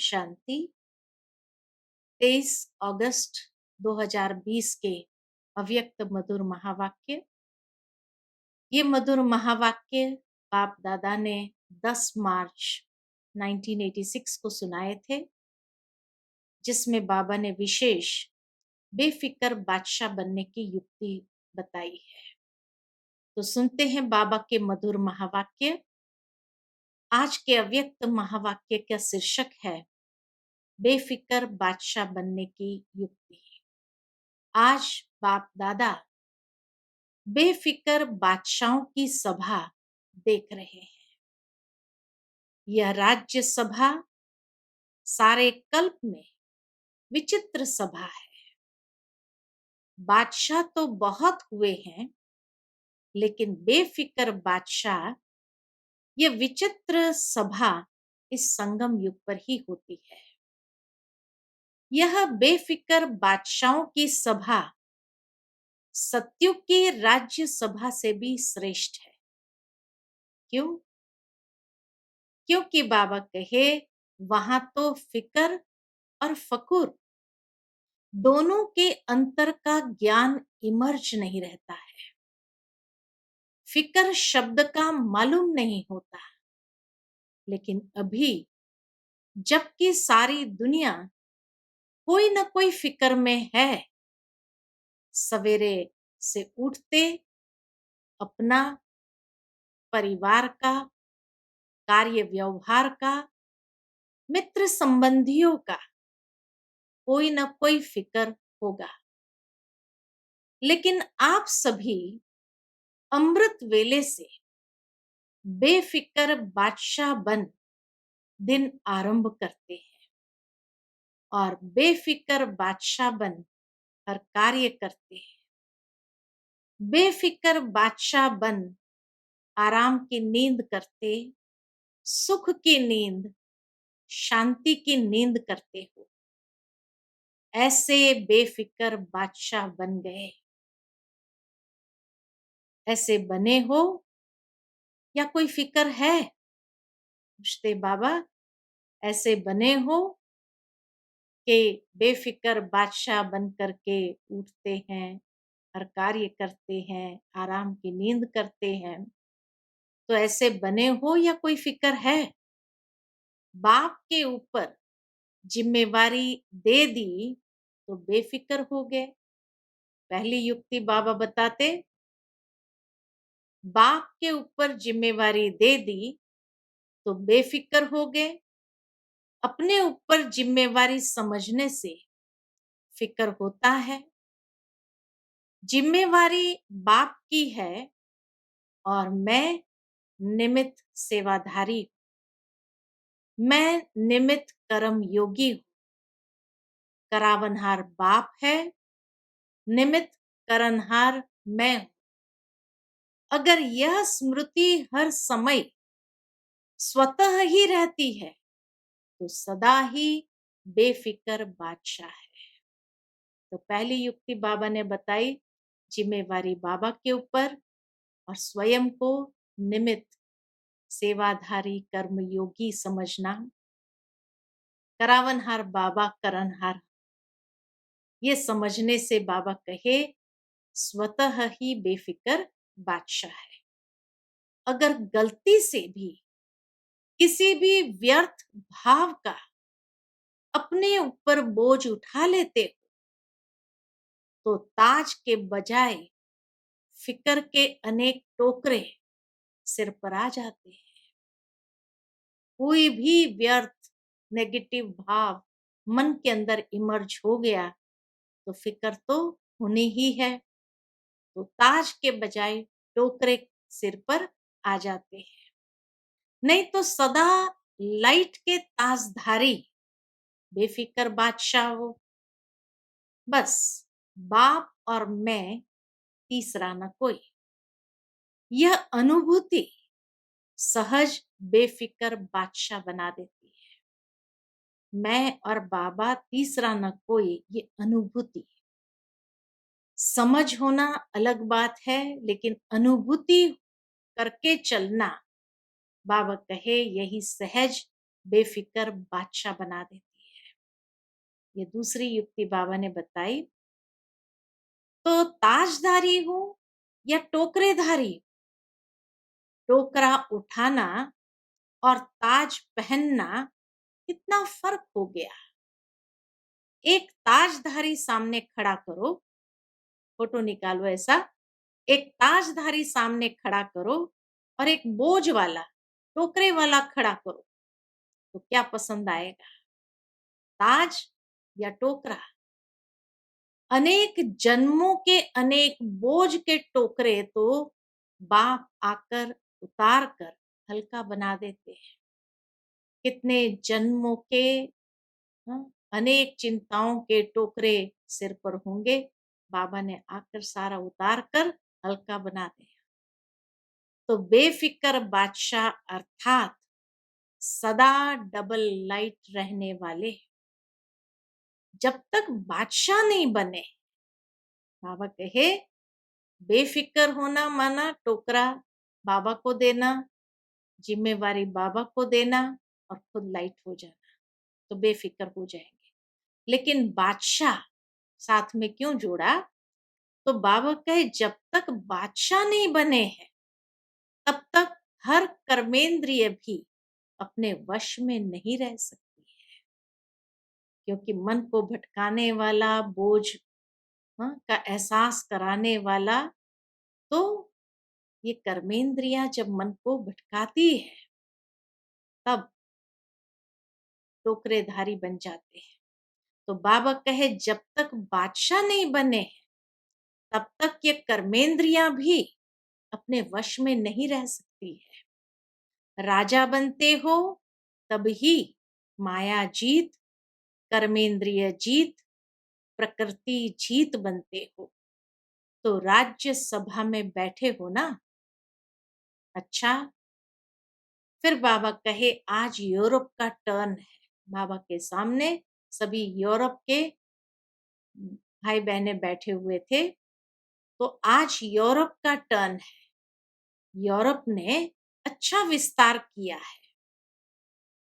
शांति। 23 अगस्त 2020 के अव्यक्त मधुर महावाक्य। ये मधुर महावाक्य बाप दादा ने 10 मार्च 1986 को सुनाए थे, जिसमें बाबा ने विशेष बेफिक्र बादशाह बनने की युक्ति बताई है। तो सुनते हैं बाबा के मधुर महावाक्य। आज के अव्यक्त महावाक्य का शीर्षक है बेफिक्र बादशाह बनने की युक्ति। आज बाप दादा बेफिक्र बादशाहों की सभा देख रहे हैं। यह राज्य सभा सारे कल्प में विचित्र सभा है। बादशाह तो बहुत हुए हैं, लेकिन बेफिक्र बादशाह, यह विचित्र सभा इस संगम युग पर ही होती है। यह बेफिक्र बादशाहों की सभा सत्युग की राज्य सभा से भी श्रेष्ठ है। क्यों? क्योंकि बाबा कहे वहां तो फिक्र और फकुर दोनों के अंतर का ज्ञान इमर्ज नहीं रहता है। फिक्र शब्द का मालूम नहीं होता, लेकिन अभी जबकि सारी दुनिया कोई न कोई फिक्र में है, सवेरे से उठते अपना, परिवार का, कार्य व्यवहार का, मित्र संबंधियों का कोई न कोई फिक्र होगा। लेकिन आप सभी अमृत वेले से बेफिक्र बादशाह बन दिन आरंभ करते हैं और बेफिक्र बादशाह बन हर कार्य करते हैं। बेफिक्र बादशाह बन आराम की नींद करते, सुख की नींद, शांति की नींद करते हो। ऐसे बेफिक्र बादशाह बन गए। ऐसे बने हो या कोई फिक्र है? पूछते बाबा, ऐसे बने हो कि बेफिक्र बादशाह बन करके उठते हैं, हर कार्य करते हैं, आराम की नींद करते हैं। तो ऐसे बने हो या कोई फिक्र है? बाप के ऊपर जिम्मेवारी दे दी तो बेफिक्र हो गए। पहली युक्ति बाबा बताते, बाप के ऊपर जिम्मेवारी दे दी तो बेफिक्र हो गए। अपने ऊपर जिम्मेवारी समझने से फिक्र होता है। जिम्मेवारी बाप की है और मैं निमित्त सेवाधारी हूं। मैं निमित्त कर्म योगी हूं। करावनहार बाप है, निमित्त करनहार मैं हूं। अगर यह स्मृति हर समय स्वतः ही रहती है तो सदा ही बेफिक्र बादशाह है। तो पहली युक्ति बाबा ने बताई, जिम्मेवारी बाबा के ऊपर और स्वयं को निमित्त सेवाधारी कर्मयोगी समझना। करावनहार बाबा करनहार, ये समझने से बाबा कहे स्वतः ही बेफिक्र बादशाह है। अगर गलती से भी किसी भी व्यर्थ भाव का अपने ऊपर बोझ उठा लेते हो तो ताज के बजाय फिक्र के अनेक टोकरे सिर पर आ जाते हैं। कोई भी व्यर्थ नेगेटिव भाव मन के अंदर इमर्ज हो गया तो फिक्र तो होनी ही है। तो ताज के बजाय टोकरे सिर पर आ जाते हैं। नहीं तो सदा लाइट के ताजधारी बेफिक्र बादशाह हो। बस बाप और मैं, तीसरा न कोई। यह अनुभूति सहज बेफिक्र बादशाह बना देती है। मैं और बाबा, तीसरा न कोई, ये अनुभूति। समझ होना अलग बात है, लेकिन अनुभूति करके चलना, बाबा कहे यही सहज बेफिक्र बादशाह बना देती है। ये दूसरी युक्ति बाबा ने बताई। तो ताजधारी हो या टोकरेधारी, टोकरा उठाना और ताज पहनना कितना फर्क हो गया। एक ताजधारी सामने खड़ा करो, फोटो निकालो ऐसा, एक ताजधारी सामने खड़ा करो और एक बोझ वाला, टोकरे वाला खड़ा करो, तो क्या पसंद आएगा, ताज या टोकरा? अनेक जन्मों के अनेक बोझ के टोकरे तो बाप आकर उतार कर हल्का बना देते हैं। कितने जन्मों के, हाँ, अनेक चिंताओं के टोकरे सिर पर होंगे, बाबा ने आकर सारा उतार कर हल्का बना दिया। तो बेफिक्र बादशाह अर्थात सदा डबल लाइट रहने वाले, जब तक बादशाह नहीं बने, बाबा कहे बेफिक्र होना माना टोकरा बाबा को देना, जिम्मेवारी बाबा को देना और खुद लाइट हो जाना, तो बेफिक्र हो जाएंगे। लेकिन बादशाह साथ में क्यों जोड़ा? तो बाबा कहे जब तक बादशाह नहीं बने हैं तब तक हर कर्मेंद्रिय भी अपने वश में नहीं रह सकती है, क्योंकि मन को भटकाने वाला, बोझ, हाँ, का एहसास कराने वाला, तो ये कर्मेंद्रियां जब मन को भटकाती है तब टोकरेधारी बन जाते हैं। तो बाबा कहे जब तक बादशाह नहीं बने हैं तब तक ये कर्मेंद्रियां भी अपने वश में नहीं रह सकती है। राजा बनते हो तब ही माया जीत, कर्मेंद्रिय जीत, प्रकृति जीत बनते हो। तो राज्य सभा में बैठे हो ना, अच्छा। फिर बाबा कहे आज यूरोप का टर्न है। बाबा के सामने सभी यूरोप के भाई बहने बैठे हुए थे। तो आज यूरोप का टर्न है। यूरोप ने अच्छा विस्तार किया है।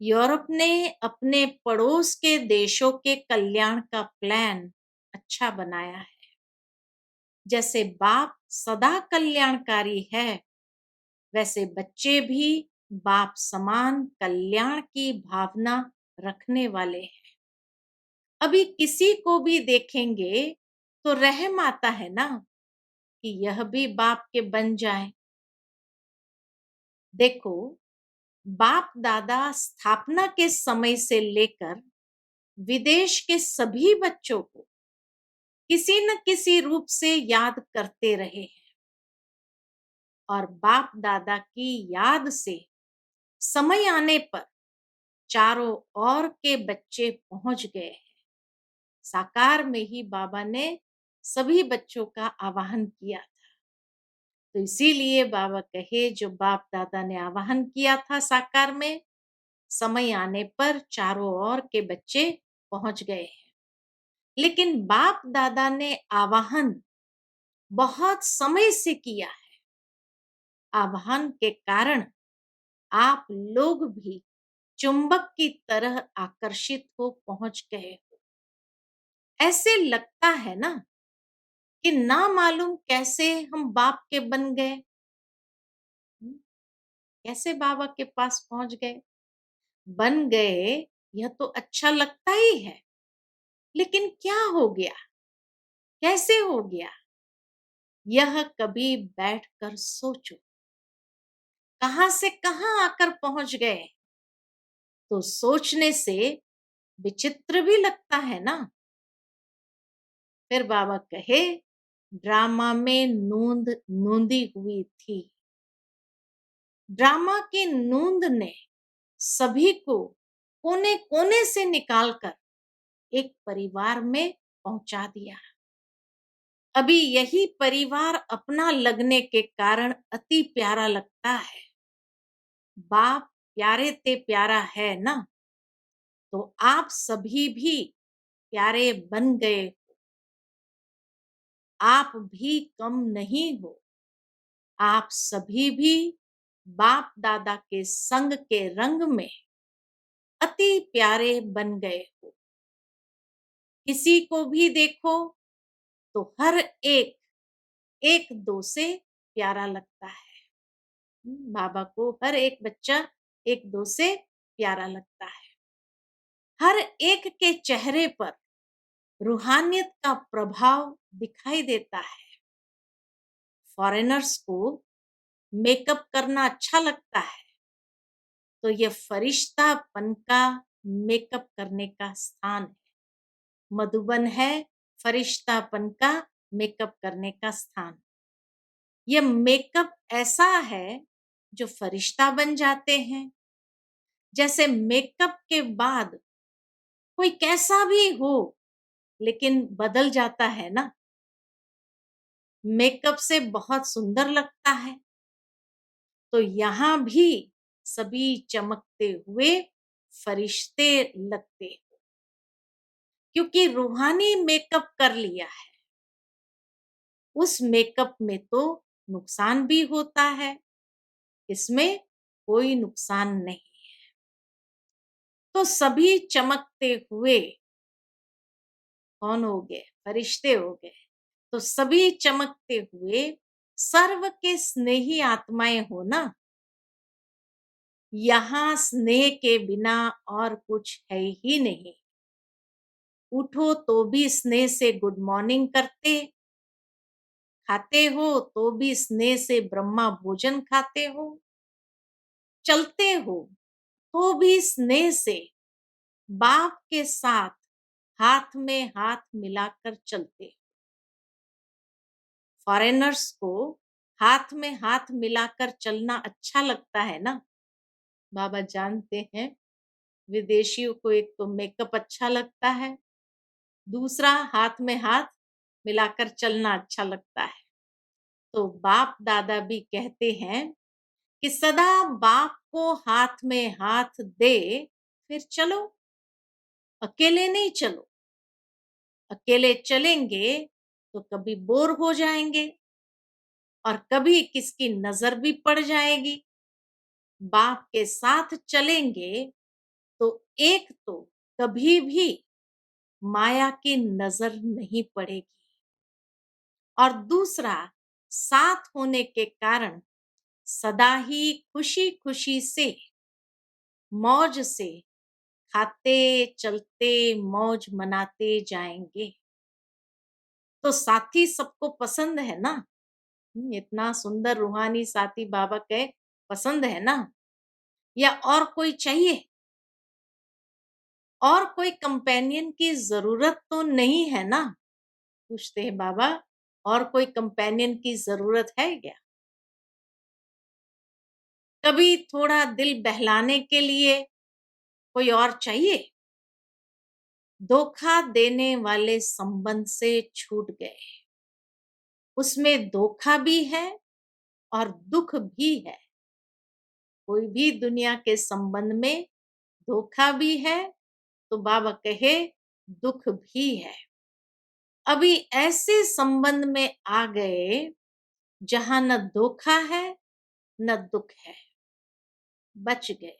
यूरोप ने अपने पड़ोस के देशों के कल्याण का प्लान अच्छा बनाया है। जैसे बाप सदा कल्याणकारी है, वैसे बच्चे भी बाप समान कल्याण की भावना रखने वाले हैं। अभी किसी को भी देखेंगे तो रहम आता है ना कि यह भी बाप के बन जाए। देखो, बाप दादा स्थापना के समय से लेकर विदेश के सभी बच्चों को किसी न किसी रूप से याद करते रहे हैं, और बाप दादा की याद से समय आने पर चारों ओर के बच्चे पहुंच गए हैं। साकार में ही बाबा ने सभी बच्चों का आवाहन किया था। तो इसीलिए बाबा कहे जो बाप दादा ने आवाहन किया था साकार में, समय आने पर चारों ओर के बच्चे पहुंच गए हैं। लेकिन बाप दादा ने आवाहन बहुत समय से किया है। आवाहन के कारण आप लोग भी चुंबक की तरह आकर्षित हो पहुंच गए हो। ऐसे लगता है ना कि ना मालूम कैसे हम बाप के बन गए, कैसे बाबा के पास पहुंच गए। बन गए यह तो अच्छा लगता ही है, लेकिन क्या हो गया, कैसे हो गया, यह कभी बैठकर सोचो। कहां से कहां आकर पहुंच गए, तो सोचने से विचित्र भी लगता है ना। फिर बाबा कहे ड्रामा में नूंद नूंदी हुई थी। ड्रामा की नूंद ने सभी को कोने कोने से निकालकर एक परिवार में पहुंचा दिया। अभी यही परिवार अपना लगने के कारण अति प्यारा लगता है। बाप प्यारे ते प्यारा है ना, तो आप सभी भी प्यारे बन गए। आप भी कम नहीं हो। आप सभी भी बाप दादा के संग के रंग में अति प्यारे बन गए हो। किसी को भी देखो तो हर एक एक दो से प्यारा लगता है। बाबा को हर एक बच्चा एक दो से प्यारा लगता है। हर एक के चेहरे पर रूहानियत का प्रभाव दिखाई देता है। फॉरेनर्स को मेकअप करना अच्छा लगता है, तो ये फरिश्तापन का मेकअप करने का स्थान है। मधुबन है फरिश्तापन का मेकअप करने का स्थान। ये मेकअप ऐसा है जो फरिश्ता बन जाते हैं। जैसे मेकअप के बाद कोई कैसा भी हो लेकिन बदल जाता है ना, मेकअप से बहुत सुंदर लगता है। तो यहाँ भी सभी चमकते हुए फरिश्ते लगते हैं, क्योंकि रूहानी मेकअप कर लिया है। उस मेकअप में तो नुकसान भी होता है, इसमें कोई नुकसान नहीं। तो सभी चमकते हुए कौन हो गए? फरिश्ते हो गए। तो सभी चमकते हुए सर्व के स्नेही आत्माएं हो ना। यहाँ स्नेह के बिना और कुछ है ही नहीं। उठो तो भी स्नेह से गुड मॉर्निंग करते, खाते हो तो भी स्नेह से ब्रह्मा भोजन खाते हो, चलते हो तो भी स्नेह से बाप के साथ हाथ में हाथ मिलाकर चलते। फॉरेनर्स को हाथ में हाथ मिलाकर चलना अच्छा लगता है ना। बाबा जानते हैं विदेशियों को एक तो मेकअप अच्छा लगता है, दूसरा हाथ में हाथ मिलाकर चलना अच्छा लगता है। तो बाप दादा भी कहते हैं कि सदा बाप को हाथ में हाथ दे फिर चलो, अकेले नहीं चलो। अकेले चलेंगे तो कभी बोर हो जाएंगे और कभी किसकी नजर भी पड़ जाएगी। बाप के साथ चलेंगे तो एक तो कभी भी माया की नजर नहीं पड़ेगी, और दूसरा साथ होने के कारण सदा ही खुशी खुशी से मौज से खाते चलते मौज मनाते जाएंगे। तो साथी सबको पसंद है ना। इतना सुंदर रूहानी साथी बाबा के पसंद है ना, या और कोई चाहिए? और कोई कंपेनियन की जरूरत तो नहीं है ना, पूछते हैं बाबा। और कोई कंपेनियन की जरूरत है क्या? कभी थोड़ा दिल बहलाने के लिए कोई और चाहिए? धोखा देने वाले संबंध से छूट गए। उसमें धोखा भी है और दुख भी है। कोई भी दुनिया के संबंध में धोखा भी है तो बाबा कहे दुख भी है। अभी ऐसे संबंध में आ गए जहां न धोखा है न दुख है। बच गए,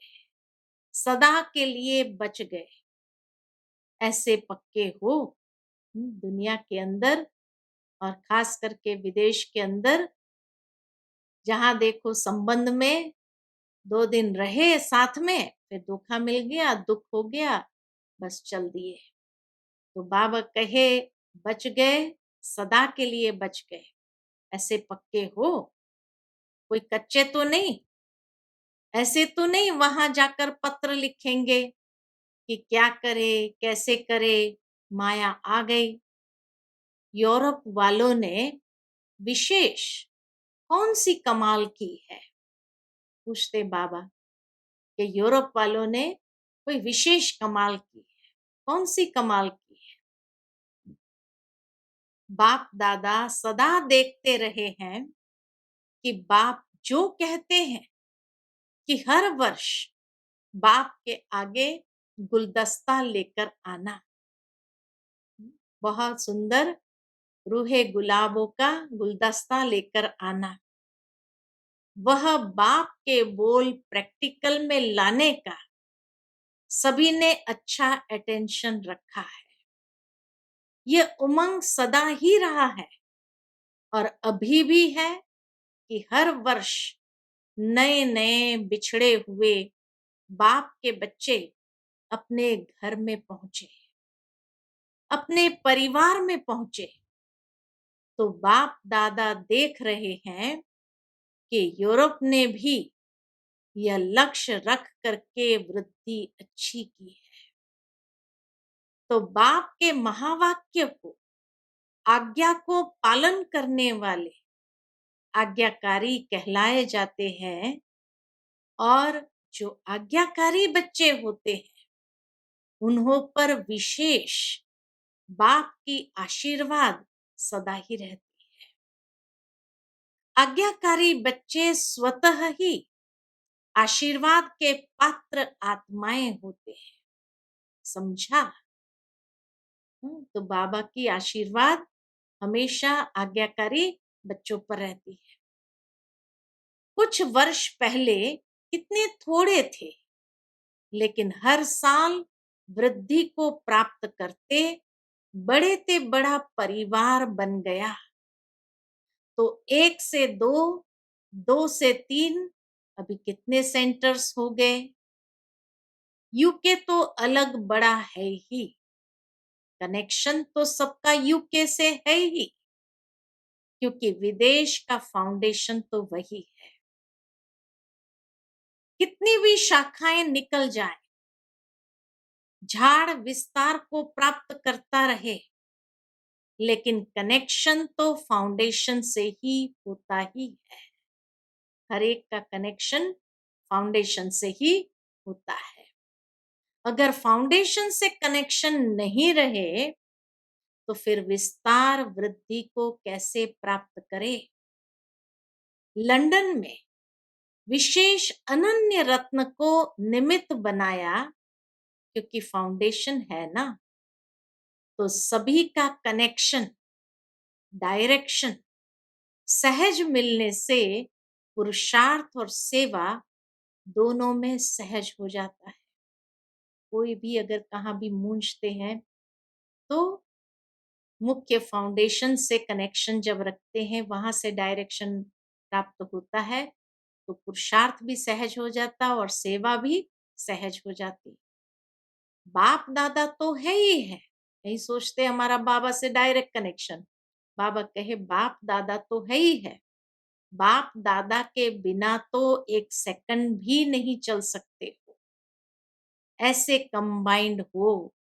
सदा के लिए बच गए। ऐसे पक्के हो दुनिया के अंदर और खास करके विदेश के अंदर, जहां देखो संबंध में 2 दिन रहे साथ में, फिर धोखा मिल गया, दुख हो गया, बस चल दिए। तो बाबा कहे बच गए, सदा के लिए बच गए। ऐसे पक्के हो, कोई कच्चे तो नहीं। ऐसे तो नहीं वहां जाकर पत्र लिखेंगे कि क्या करे कैसे करे, माया आ गई। यूरोप वालों ने विशेष कौन सी कमाल की है? पूछते बाबा कि यूरोप वालों ने कोई विशेष कमाल की है, कौन सी कमाल की है? बाप दादा सदा देखते रहे हैं कि बाप जो कहते हैं कि हर वर्ष बाप के आगे गुलदस्ता लेकर आना, बहुत सुंदर रूहे गुलाबों का गुलदस्ता लेकर आना। वह बाप के बोल प्रैक्टिकल में लाने का सभी ने अच्छा अटेंशन रखा है। ये उमंग सदा ही रहा है और अभी भी है कि हर वर्ष नए नए बिछड़े हुए बाप के बच्चे अपने घर में पहुंचे, अपने परिवार में पहुंचे, तो बाप दादा देख रहे हैं कि यूरोप ने भी यह लक्ष्य रख करके वृद्धि अच्छी की है। तो बाप के महावाक्य को, आज्ञा को पालन करने वाले आज्ञाकारी कहलाए जाते हैं और जो आज्ञाकारी बच्चे होते हैं उन्हों पर विशेष बाप की आशीर्वाद सदा ही रहती है। आज्ञाकारी बच्चे स्वतः ही आशीर्वाद के पात्र आत्माएं होते हैं। समझा? तो बाबा की आशीर्वाद हमेशा आज्ञाकारी बच्चों पर रहती है। कुछ वर्ष पहले कितने थोड़े थे, लेकिन हर साल वृद्धि को प्राप्त करते बड़े से बड़ा परिवार बन गया। तो 1 से 2, 2 से 3, अभी कितने सेंटर्स हो गए। यूके तो अलग बड़ा है ही, कनेक्शन तो सबका यूके से है ही, क्योंकि विदेश का फाउंडेशन तो वही है। कितनी भी शाखाएं निकल जाए, झाड़ विस्तार को प्राप्त करता रहे, लेकिन कनेक्शन तो फाउंडेशन से ही होता ही है। हर एक का कनेक्शन फाउंडेशन से ही होता है। अगर फाउंडेशन से कनेक्शन नहीं रहे तो फिर विस्तार वृद्धि को कैसे प्राप्त करे। लंदन में विशेष अनन्य रत्न को निमित्त बनाया, क्योंकि फाउंडेशन है ना, तो सभी का कनेक्शन, डायरेक्शन सहज मिलने से पुरुषार्थ और सेवा दोनों में सहज हो जाता है। कोई भी अगर कहाँ भी मूंझते हैं तो मुख्य फाउंडेशन से कनेक्शन जब रखते हैं, वहां से डायरेक्शन प्राप्त होता है, तो पुरुषार्थ भी सहज हो जाता और सेवा भी सहज हो जाती। बाप दादा तो है ही है, नहीं सोचते हमारा बाबा से डायरेक्ट कनेक्शन। बाबा कहे बाप दादा तो है ही है। बाप दादा के बिना तो 1 सेकंड भी नहीं चल सकते हो, ऐसे कंबाइंड हो।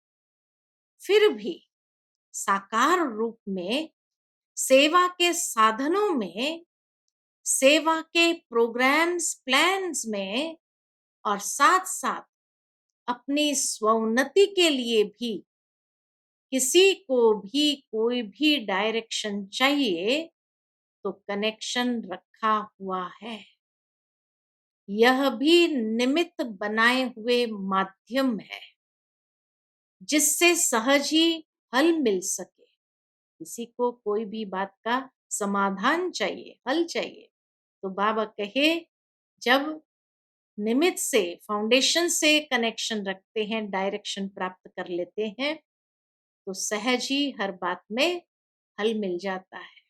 फिर भी साकार रूप में सेवा के साधनों में, सेवा के प्रोग्राम्स प्लान्स में, और साथ साथ अपनी स्वोन्नति के लिए भी किसी को भी कोई भी डायरेक्शन चाहिए तो कनेक्शन रखा हुआ है। यह भी निमित्त बनाए हुए माध्यम है जिससे सहज ही हल मिल सके। किसी को कोई भी बात का समाधान चाहिए, हल चाहिए, तो बाबा कहे जब निमित्त से, फाउंडेशन से कनेक्शन रखते हैं, डायरेक्शन प्राप्त कर लेते हैं, तो सहज ही हर बात में हल मिल जाता है।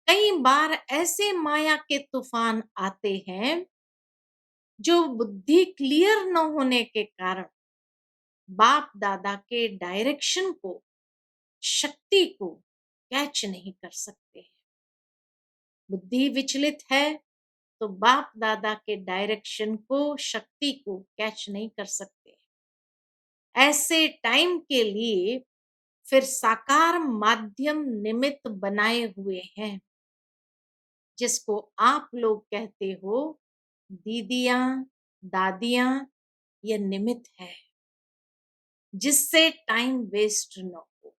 कई बार ऐसे माया के तूफान आते हैं जो बुद्धि क्लियर न होने के कारण बाप दादा के डायरेक्शन को, शक्ति को कैच नहीं कर सकते। बुद्धि विचलित है तो बाप दादा के डायरेक्शन को, शक्ति को कैच नहीं कर सकते। ऐसे टाइम के लिए फिर साकार माध्यम निमित्त बनाए हुए हैं, जिसको आप लोग कहते हो दीदियां, दादियां, ये निमित्त है जिससे टाइम वेस्ट न हो।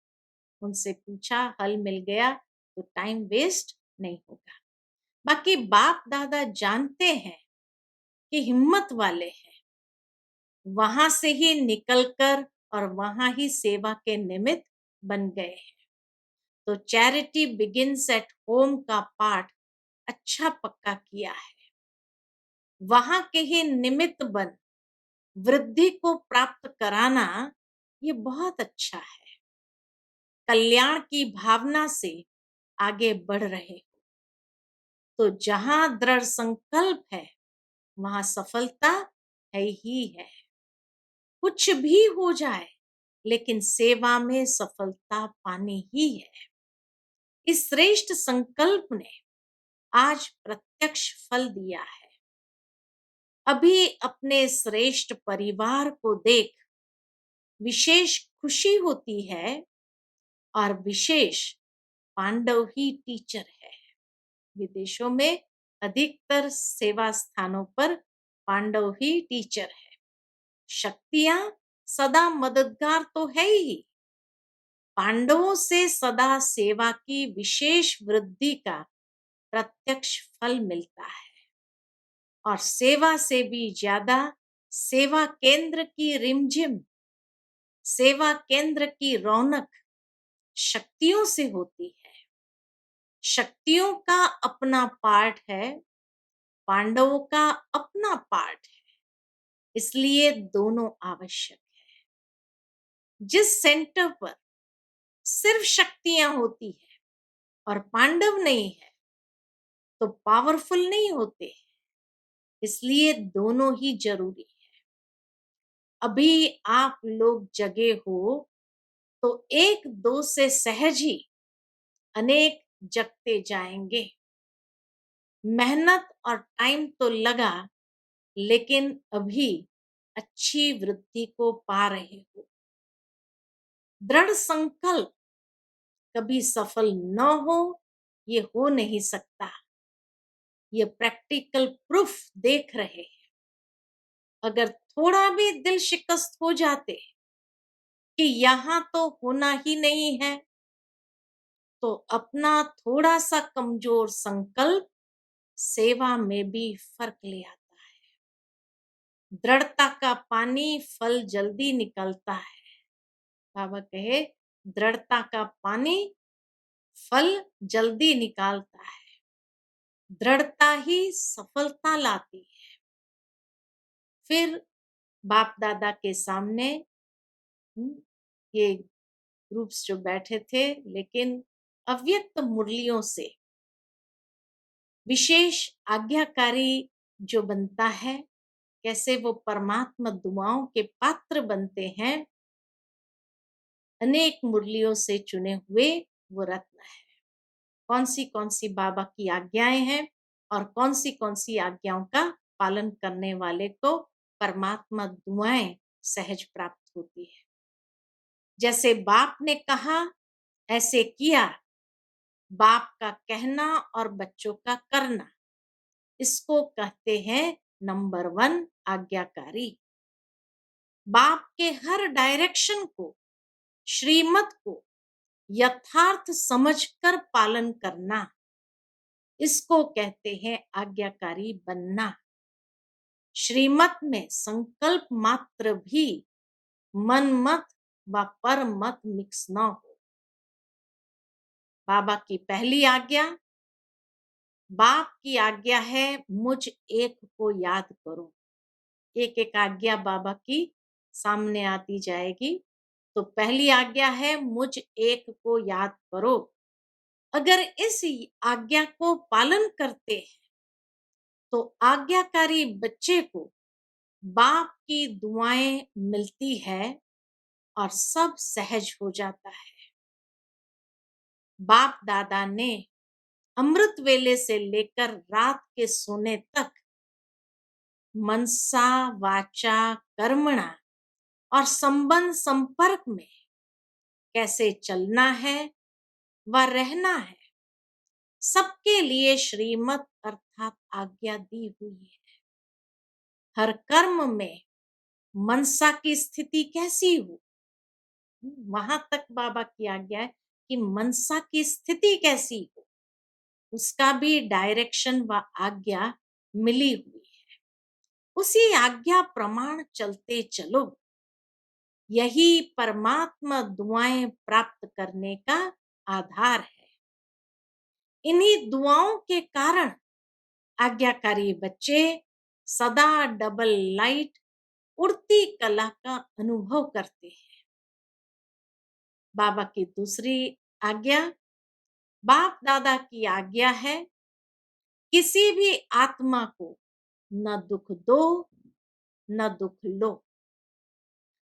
उनसे पूछा, हल मिल गया तो टाइम वेस्ट नहीं होगा। बाकी बाप दादा जानते हैं कि हिम्मत वाले हैं, वहां से ही निकलकर और वहां ही सेवा के निमित्त बन गए हैं। तो चैरिटी बिगिंस एट होम का पाठ अच्छा पक्का किया है। वहां के ही निमित्त बन वृद्धि को प्राप्त कराना ये बहुत अच्छा है। कल्याण की भावना से आगे बढ़ रहे हो तो जहां दृढ़ संकल्प है वहां सफलता है ही है। कुछ भी हो जाए लेकिन सेवा में सफलता पानी ही है। इस श्रेष्ठ संकल्प ने आज प्रत्यक्ष फल दिया है। अभी अपने श्रेष्ठ परिवार को देख विशेष खुशी होती है और विशेष पांडव ही टीचर है। विदेशों में अधिकतर सेवा स्थानों पर पांडव ही टीचर है। शक्तियां सदा मददगार तो है ही, पांडवों से सदा सेवा की विशेष वृद्धि का प्रत्यक्ष फल मिलता है। और सेवा से भी ज्यादा सेवा केंद्र की रिमझिम, सेवा केंद्र की रौनक शक्तियों से होती है। शक्तियों का अपना पार्ट है, पांडवों का अपना पार्ट है, इसलिए दोनों आवश्यक है। जिस सेंटर पर सिर्फ शक्तियां होती है और पांडव नहीं है तो पावरफुल नहीं होते, इसलिए दोनों ही जरूरी है। अभी आप लोग जगे हो तो एक दो से सहज ही अनेक जगते जाएंगे। मेहनत और टाइम तो लगा लेकिन अभी अच्छी वृद्धि को पा रहे हो। दृढ़ संकल्प कभी सफल न हो ये हो नहीं सकता, ये प्रैक्टिकल प्रूफ देख रहे हैं। अगर थोड़ा भी दिल शिकस्त हो जाते कि यहां तो होना ही नहीं है तो अपना थोड़ा सा कमजोर संकल्प सेवा में भी फर्क ले आता है। दृढ़ता का पानी फल जल्दी निकलता है। बाबा कहे दृढ़ता का पानी फल जल्दी निकालता है, दृढ़ता ही सफलता लाती है। फिर बाप दादा के सामने ये ग्रुप्स जो बैठे थे लेकिन अव्यक्त मुरलियों से विशेष आज्ञाकारी जो बनता है, कैसे वो परमात्मा दुआओं के पात्र बनते हैं, अनेक मुरलियों से चुने हुए वो रत्न है। कौन सी बाबा की आज्ञाएं हैं और कौन सी आज्ञाओं का पालन करने वाले को परमात्मा दुआएं सहज प्राप्त होती है। जैसे बाप ने कहा ऐसे किया, बाप का कहना और बच्चों का करना, इसको कहते हैं नंबर 1 आज्ञाकारी। बाप के हर डायरेक्शन को, श्रीमत को यथार्थ समझकर पालन करना, इसको कहते हैं आज्ञाकारी बनना। श्रीमत में संकल्प मात्र भी मन मत व पर मत मिक्स न हो। बाबा की पहली आज्ञा, बाप की आज्ञा है मुझ एक को याद करो। एक एक आज्ञा बाबा की सामने आती जाएगी। तो पहली आज्ञा है मुझ एक को याद करो। अगर इस आज्ञा को पालन करते हैं तो आज्ञाकारी बच्चे को बाप की दुआएं मिलती है और सब सहज हो जाता है। बाप दादा ने अमृत वेले से लेकर रात के सोने तक मनसा वाचा कर्मणा और संबंध संपर्क में कैसे चलना है व रहना है, सबके लिए श्रीमत अर्थात आज्ञा दी हुई है। हर कर्म में मनसा की स्थिति कैसी हो, वहां तक बाबा की आज्ञा है कि मनसा की स्थिति कैसी हो, उसका भी डायरेक्शन व आज्ञा मिली हुई है। उसी आज्ञा प्रमाण चलते चलो, यही परमात्मा दुआएं प्राप्त करने का आधार है। इन्हीं दुआओं के कारण आज्ञाकारी बच्चे सदा डबल लाइट उड़ती कला का अनुभव करते हैं। बाबा की दूसरी आज्ञा, बाप दादा की आज्ञा है, किसी भी आत्मा को न दुख दो न दुख लो।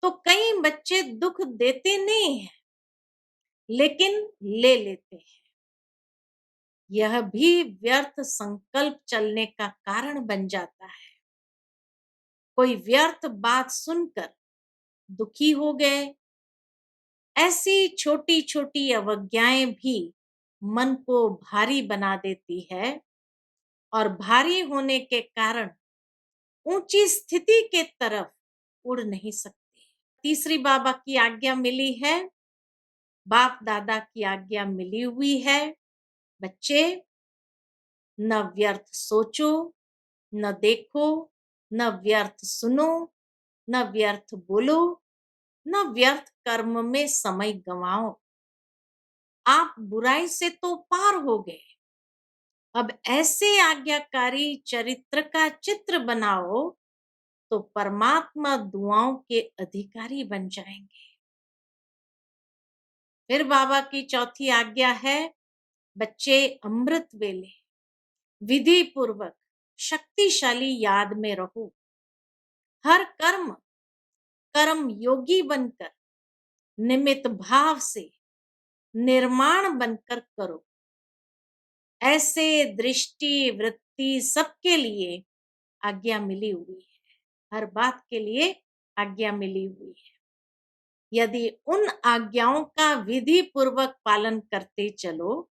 तो कई बच्चे दुख देते नहीं हैं, लेकिन ले लेते हैं। यह भी व्यर्थ संकल्प चलने का कारण बन जाता है। कोई व्यर्थ बात सुनकर दुखी हो गए। ऐसी छोटी छोटी अवज्ञाएं भी मन को भारी बना देती है और भारी होने के कारण ऊंची स्थिति के तरफ उड़ नहीं सकती। तीसरी बाबा की आज्ञा मिली है, बाप दादा की आज्ञा मिली हुई है। बच्चे, न व्यर्थ सोचो, न देखो, न व्यर्थ सुनो, न व्यर्थ बोलो, न व्यर्थ कर्म में समय गंवाओ। आप बुराई से तो पार हो गए, अब ऐसे आज्ञाकारी चरित्र का चित्र बनाओ तो परमात्मा दुआओं के अधिकारी बन जाएंगे। फिर बाबा की चौथी आज्ञा है, बच्चे अमृत वेले विधि पूर्वक शक्तिशाली याद में रहो। हर कर्म कर्म योगी बनकर निमित्त भाव से निर्माण बनकर करो। ऐसे दृष्टि वृत्ति सबके लिए आज्ञा मिली हुई है, हर बात के लिए आज्ञा मिली हुई है। यदि उन आज्ञाओं का विधि पूर्वक पालन करते चलो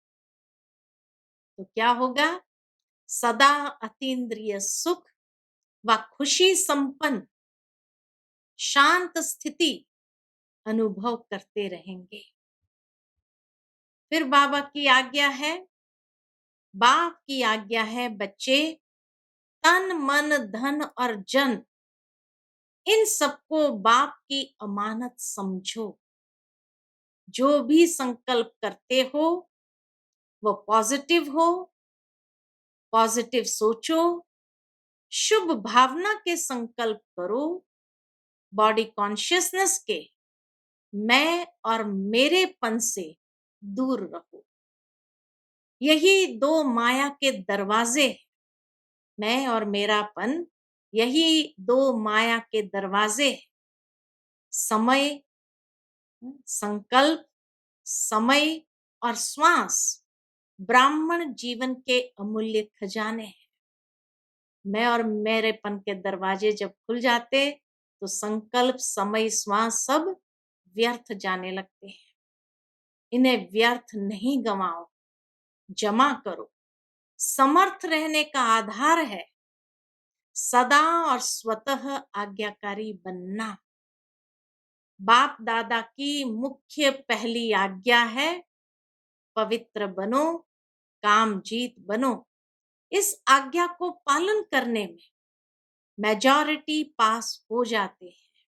तो क्या होगा? सदा अतीन्द्रिय सुख व खुशी संपन्न शांत स्थिति अनुभव करते रहेंगे। फिर बाबा की आज्ञा है, बाप की आज्ञा है, बच्चे तन मन धन और जन इन सबको बाप की अमानत समझो। जो भी संकल्प करते हो वो पॉजिटिव हो, पॉजिटिव सोचो, शुभ भावना के संकल्प करो, बॉडी कॉन्शियसनेस के मैं और मेरेपन से दूर रहो। यही दो माया के दरवाजे हैं, मैं और मेरापन, यही दो माया के दरवाजे हैं। समय, संकल्प, समय और श्वास ब्राह्मण जीवन के अमूल्य खजाने हैं। मैं और मेरेपन के दरवाजे जब खुल जाते तो संकल्प, समय, श्वास सब व्यर्थ जाने लगते हैं। इन्हें व्यर्थ नहीं गंवाओ, जमा करो। समर्थ रहने का आधार है सदा और स्वतः आज्ञाकारी बनना। बाप दादा की मुख्य पहली आज्ञा है, पवित्र बनो, काम जीत बनो। इस आज्ञा को पालन करने में मेजॉरिटी पास हो जाते हैं,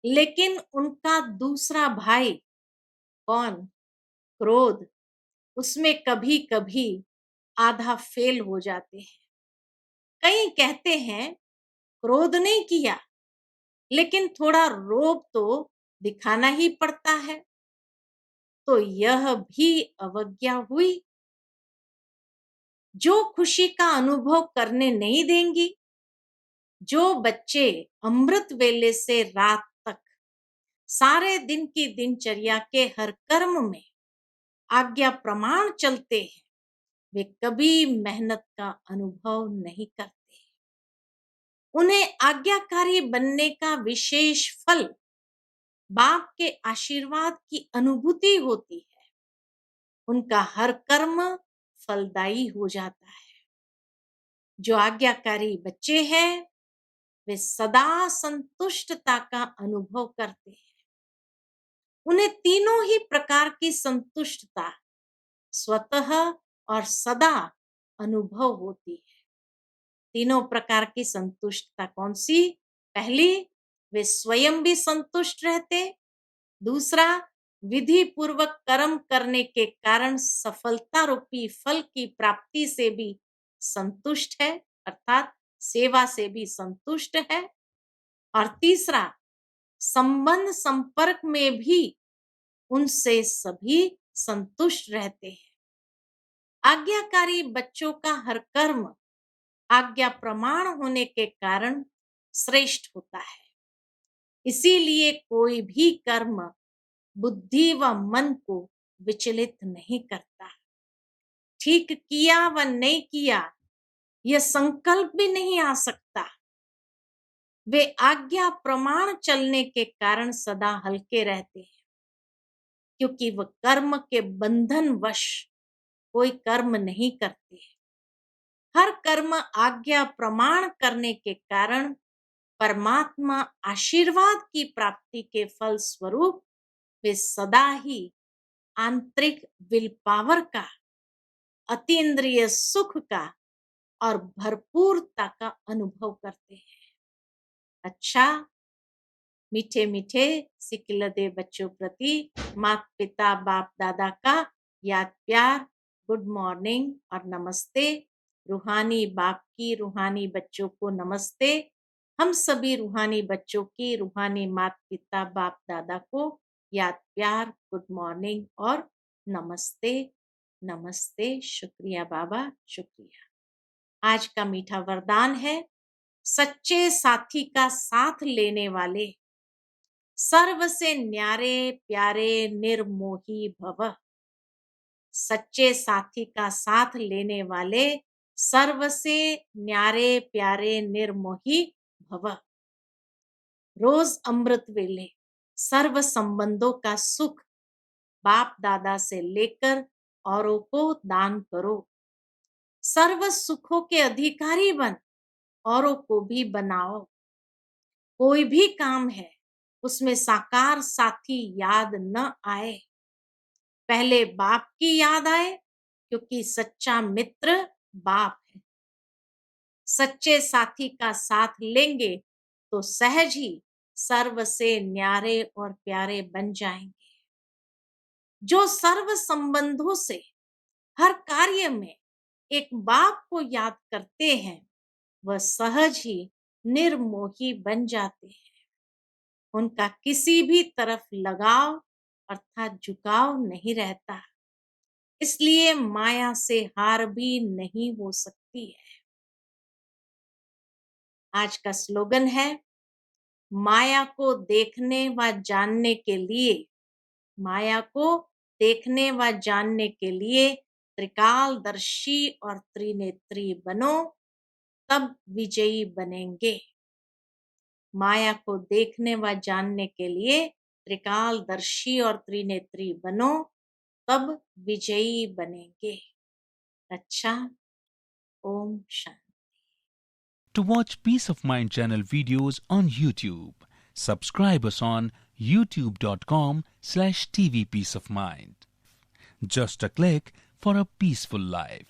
लेकिन उनका दूसरा भाई कौन? क्रोध, उसमें कभी कभी आधा फेल हो जाते हैं। कई कहते हैं क्रोध नहीं किया, लेकिन थोड़ा रोब तो दिखाना ही पड़ता है, तो यह भी अवज्ञा हुई। जो खुशी का अनुभव करने नहीं देंगी, जो बच्चे अमृत वेले से रात तक सारे दिन की दिनचर्या के हर कर्म में आज्ञा प्रमाण चलते हैं, वे कभी मेहनत का अनुभव नहीं करते। उन्हें आज्ञाकारी बनने का विशेष फल बाप के आशीर्वाद की अनुभूति होती है। उनका हर कर्म फलदायी हो जाता है। जो आज्ञाकारी बच्चे हैं वे सदा संतुष्टता का अनुभव करते हैं। उन्हें तीनों ही प्रकार की संतुष्टता स्वतः और सदा अनुभव होती है। तीनों प्रकार की संतुष्टता कौन सी? पहली, वे स्वयं भी संतुष्ट रहते। दूसरा, विधि पूर्वक कर्म करने के कारण सफलता रूपी फल की प्राप्ति से भी संतुष्ट है, अर्थात सेवा से भी संतुष्ट है। और तीसरा, संबंध संपर्क में भी उनसे सभी संतुष्ट रहते हैं। आज्ञाकारी बच्चों का हर कर्म आज्ञा प्रमाण होने के कारण श्रेष्ठ होता है। इसीलिए कोई भी कर्म बुद्धि व मन को विचलित नहीं करता। ठीक किया व नहीं किया यह संकल्प भी नहीं आ सकता। वे आज्ञा प्रमाण चलने के कारण सदा हल्के रहते हैं, क्योंकि वह कर्म के बंधन वश कोई कर्म नहीं करते। हर कर्म आज्ञा प्रमाण करने के कारण परमात्मा आशीर्वाद की प्राप्ति के फल स्वरूप वे सदा ही आंतरिक विल पावर का, अतीन्द्रिय सुख का और भरपूरता का अनुभव करते हैं। अच्छा, मीठे मीठे सिकिलदे बच्चों प्रति माता पिता बाप दादा का याद प्यार, गुड मॉर्निंग और नमस्ते। रूहानी बाप की रूहानी बच्चों को नमस्ते। हम सभी रूहानी बच्चों की रूहानी माता पिता बाप दादा को याद प्यार, गुड मॉर्निंग और नमस्ते। नमस्ते। शुक्रिया बाबा, शुक्रिया। आज का मीठा वरदान है, सच्चे साथी का साथ लेने वाले सर्व से न्यारे प्यारे निर्मोही भव। सच्चे साथी का साथ लेने वाले सर्व से न्यारे प्यारे निर्मोही भव। रोज अमृत वेले सर्व संबंधों का सुख बाप दादा से लेकर औरों को दान करो। सर्व सुखों के अधिकारी बन औरों को भी बनाओ। कोई भी काम है उसमें साकार साथी याद न आए, पहले बाप की याद आए, क्योंकि सच्चा मित्र बाप है। सच्चे साथी का साथ लेंगे तो सहज ही सर्व से न्यारे और प्यारे बन जाएंगे। जो सर्व संबंधों से हर कार्य में एक बाप को याद करते हैं, वह सहज ही निर्मोही बन जाते हैं। उनका किसी भी तरफ लगाव अर्थात झुकाव नहीं रहता, इसलिए माया से हार भी नहीं हो सकती है। आज का स्लोगन है, माया को देखने व जानने के लिए, माया को देखने व जानने के लिए त्रिकालदर्शी और त्रिनेत्री बनो, तब विजयी बनेंगे। माया को देखने व जानने के लिए त्रिकालदर्शी और त्रिनेत्री बनो, तब विजयी बनेंगे। अच्छा, Om Shanti. To watch Peace of Mind channel videos on YouTube, subscribe us on youtube.com/tvpeaceofmind. Just a click for a peaceful life.